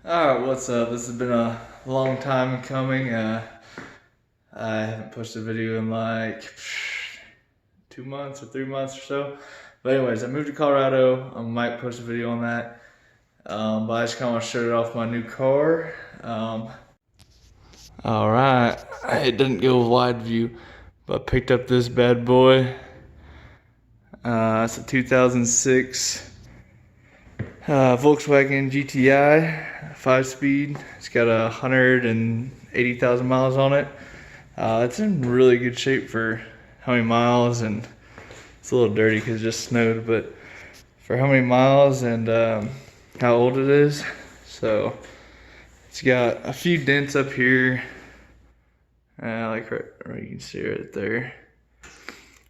Alright, what's up? This has been a long time coming. I haven't posted a video in like 2 months or 3 months or so. But anyways, I moved to Colorado. I might post a video on that. But I just kind of want to show it off my new car. Alright, it didn't go wide view, but I picked up this bad boy. It's a 2006 Volkswagen Gti, 5-speed. It's got 180,000 miles on it. It's in really good shape for how many miles, and it's a little dirty because it just snowed, but for how many miles and how old it is. So it's got a few dents up here, like right, you can see right there.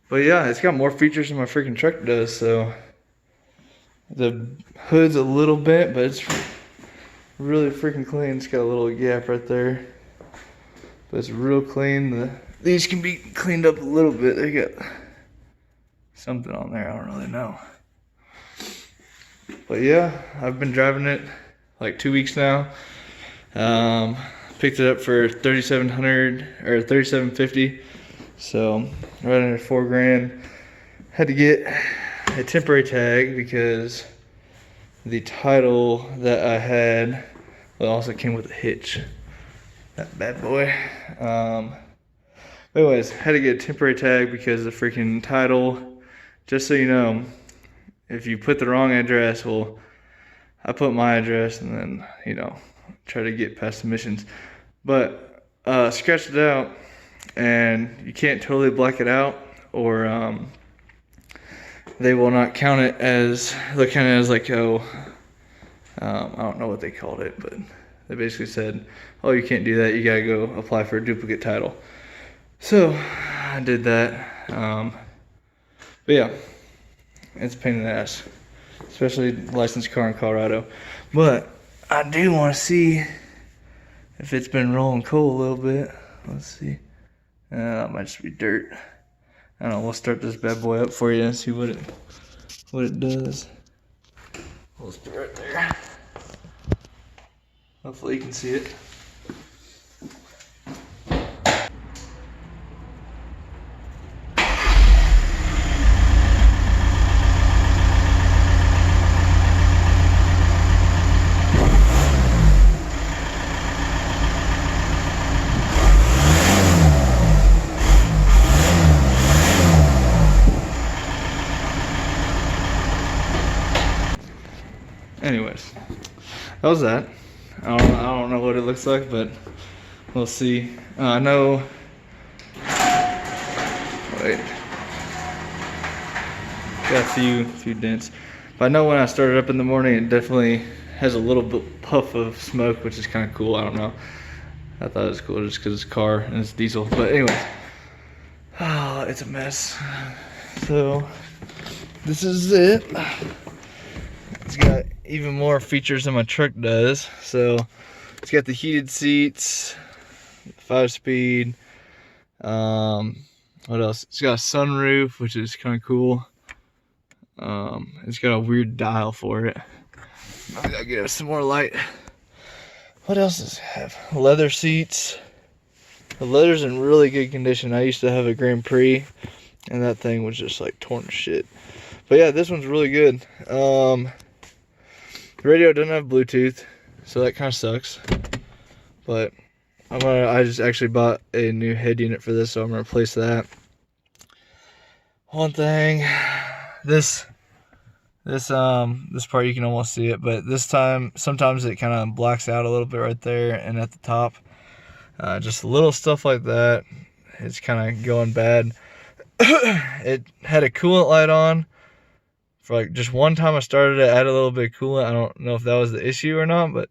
But yeah, it's got more features than my freaking truck does. So the hood's a little bent, but it's really freaking clean. It's got a little gap right there, but it's real clean. These can be cleaned up a little bit. They got something on there, I don't really know. But yeah, I've been driving it like 2 weeks now. Picked it up for $3,700 or $3,750, so right under $4,000. Had to get a temporary tag because the title that I had, well, also came with a hitch. That bad boy. Anyways, had to get a temporary tag because the freaking title, just so you know, if you put the wrong address, well, I put my address and then, you know, try to get past emissions. But scratched it out, and you can't totally black it out, or they will not count it as, they'll count it as like, oh, I don't know what they called it, but they basically said, oh, you can't do that, you gotta go apply for a duplicate title. So I did that. But yeah, it's a pain in the ass, especially licensed car in Colorado. But I do want to see if it's been rolling coal a little bit. Let's see. That might just be dirt. I don't know. We'll start this bad boy up for you and see what it does. We'll just be right there. Hopefully you can see it. Anyways, that was that. I don't know what it looks like, but we'll see. I know. Wait, got a few dents, but I know when I started up in the morning, it definitely has a little bit puff of smoke, which is kind of cool. I don't know. I thought it was cool just because it's a car and it's diesel. But anyways, oh, it's a mess. So this is it. It's got even more features than my truck does. So it's got the heated seats, 5-speed. What else? It's got a sunroof, which is kind of cool. It's got a weird dial for it. I gotta get some more light. What else does it have? Leather seats. The leather's in really good condition. I used to have a Grand Prix, and that thing was just like torn to shit. But yeah, this one's really good. The radio doesn't have Bluetooth, so that kind of sucks. But I just actually bought a new head unit for this, so I'm gonna replace that. One thing, this part you can almost see it, but this time sometimes it kind of blacks out a little bit right there and at the top. Just little stuff like that. It's kind of going bad. It had a coolant light on. For like just one time I started it, add a little bit of coolant. I don't know if that was the issue or not, but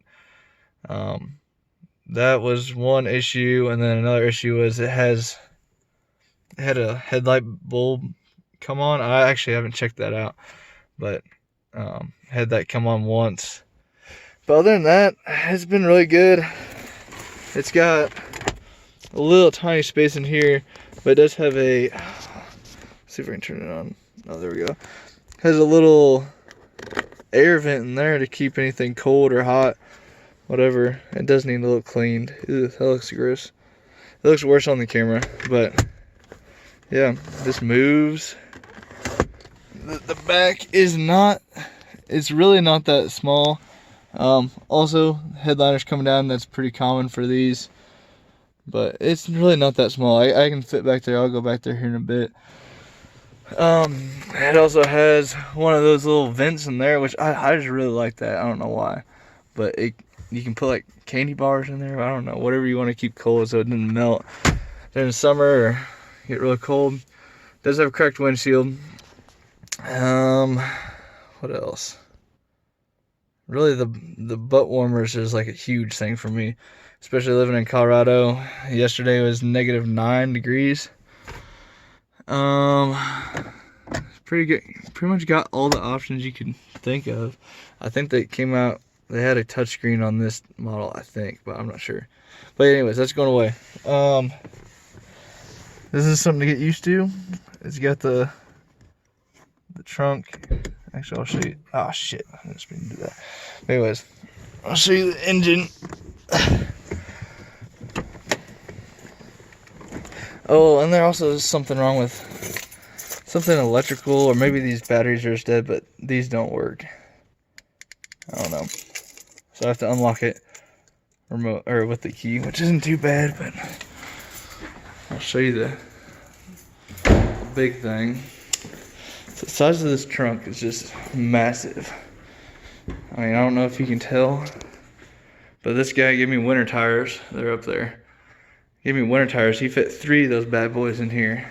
that was one issue. And then another issue was it had a headlight bulb come on. I actually haven't checked that out, but had that come on once. But other than that, it's been really good. It's got a little tiny space in here, but it does have a, let's see if I can turn it on. Oh, there we go. Has a little air vent in there to keep anything cold or hot whatever. It does need a little cleaned. Ew, that looks gross. It looks worse on the camera, but yeah, this moves. The back is not, it's really not that small. Also, headliners coming down, that's pretty common for these, but it's really not that small. I can fit back there. I'll go back there here in a bit. It also has one of those little vents in there, which I just really like that. I don't know why, but you can put like candy bars in there. I don't know, whatever you want to keep cold so it doesn't melt during the summer or get really cold. It does have a cracked windshield. What else? Really, the butt warmers is like a huge thing for me, especially living in Colorado. Yesterday was -9 degrees. Pretty good. Pretty much got all the options you could think of. I think they came out, they had a touchscreen on this model, I think, but I'm not sure. But anyways, that's going away. This is something to get used to. It's got the trunk. Actually, I'll show you. Oh shit, I just didn't do that. Anyways, I'll show you the engine. Oh, and there also is something wrong with something electrical, or maybe these batteries are just dead, but these don't work. I don't know. So I have to unlock it remote or with the key, which isn't too bad, but I'll show you the big thing. So the size of this trunk is just massive. I mean, I don't know if you can tell, but this guy gave me winter tires. They're up there. Gave me winter tires. He fit 3 of those bad boys in here.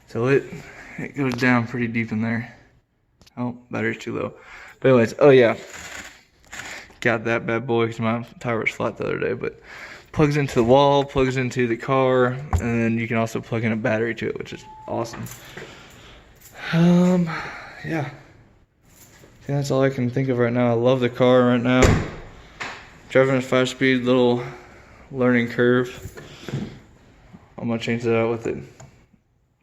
So it goes down pretty deep in there. Oh, battery's too low. But anyways, oh yeah. Got that bad boy because my tire was flat the other day, but plugs into the wall, plugs into the car, and then you can also plug in a battery to it, which is awesome. Yeah. I think that's all I can think of right now. I love the car right now. Driving a 5-speed, little learning curve. I'm gonna change that out with a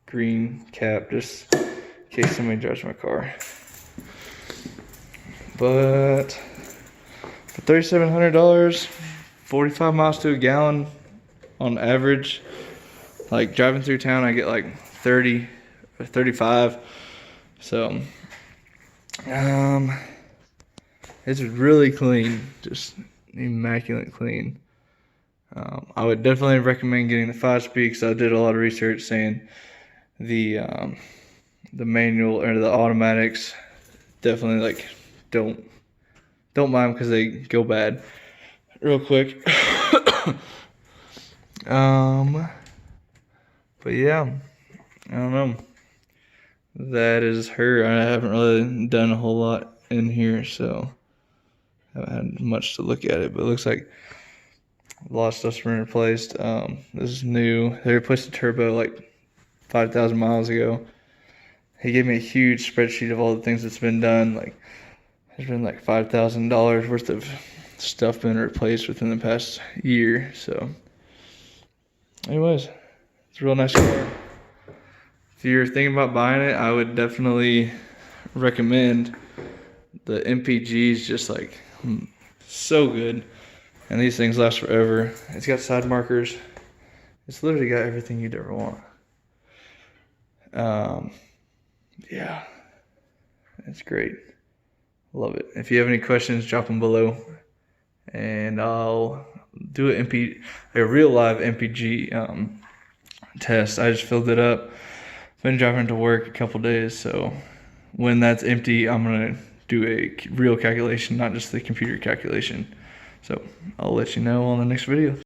green cap just in case somebody drives my car. But for $3,700, 45 miles to a gallon on average. Like driving through town, I get like 30 or 35. So, it's really clean, just immaculate clean. I would definitely recommend getting the 5-speed because I did a lot of research saying the manual or the automatics definitely like don't buy them because they go bad real quick. But yeah, I don't know. That is her. I haven't really done a whole lot in here, so I haven't had much to look at it, but it looks like a lot of stuff's been replaced. This is new. They replaced the turbo like 5,000 miles ago. He gave me a huge spreadsheet of all the things that's been done. Like, there's been like $5,000 worth of stuff been replaced within the past year. So, anyways, it's a real nice car. If you're thinking about buying it, I would definitely recommend the MPGs. Just like so good, and these things last forever. It's got side markers. It's literally got everything you'd ever want. Yeah, it's great. Love it. If you have any questions, drop them below, and I'll do a real live MPG test. I just filled it up. Been driving to work a couple days, so when that's empty, I'm gonna do a real calculation, not just the computer calculation. So I'll let you know on the next video.